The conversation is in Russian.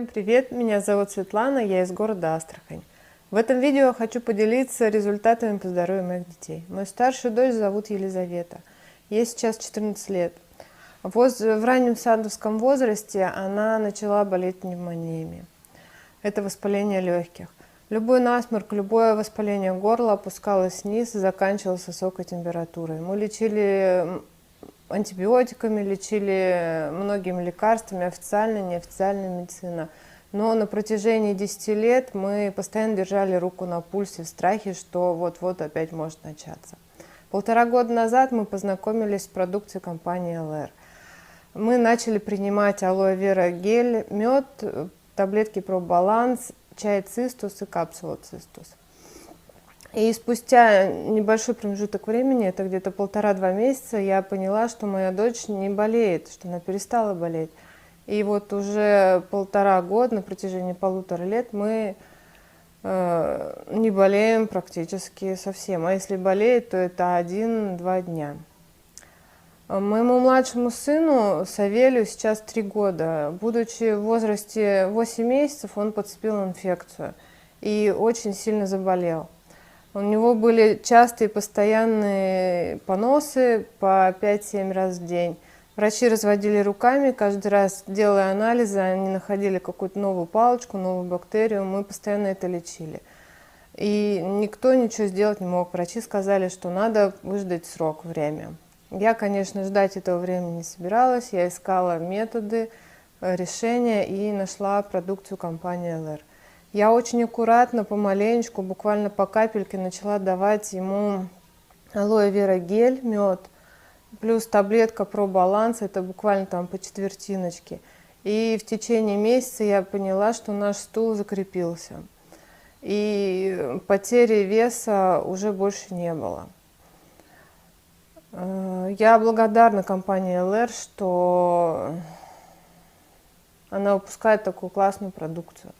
Всем привет, меня зовут Светлана, я из города Астрахань. В этом видео я хочу поделиться результатами по здоровью моих детей. Мою старшую дочь зовут Елизавета, ей сейчас 14 лет. В раннем садовском возрасте она начала болеть пневмониями. Это воспаление легких. Любой насморк, любое воспаление горла опускалось вниз и заканчивалось высокой температурой. Мы лечили антибиотиками, лечили многими лекарствами, официальная, неофициальная медицина. Но на протяжении 10 лет мы постоянно держали руку на пульсе в страхе, что вот-вот опять может начаться. 1,5 года назад мы познакомились с продукцией компании ЛР. Мы начали принимать алоэ вера гель, мед, таблетки пробаланс, чай цистус и капсула цистус. И спустя небольшой промежуток времени, это где-то 1,5-2 месяца, я поняла, что моя дочь не болеет, что она перестала болеть. И вот уже 1,5 года, на протяжении 1,5 лет, мы не болеем практически совсем. А если болеет, то это 1-2 дня. Моему младшему сыну Савелию сейчас 3 года. Будучи в возрасте 8 месяцев, он подцепил инфекцию и очень сильно заболел. У него были частые постоянные поносы по 5-7 раз в день. Врачи разводили руками, каждый раз делая анализы, они находили какую-то новую палочку, новую бактерию, мы постоянно это лечили. И никто ничего сделать не мог. Врачи сказали, что надо выждать срок, время. Я, конечно, ждать этого времени не собиралась, я искала методы, решения и нашла продукцию компании ЛР. Я очень аккуратно, помаленечку, буквально по капельке начала давать ему алоэ вера гель, мед, плюс таблетка пробаланс, это буквально там по четвертиночке. И в течение месяца я поняла, что наш стул закрепился. И потери веса уже больше не было. Я благодарна компании ЛР, что она выпускает такую классную продукцию.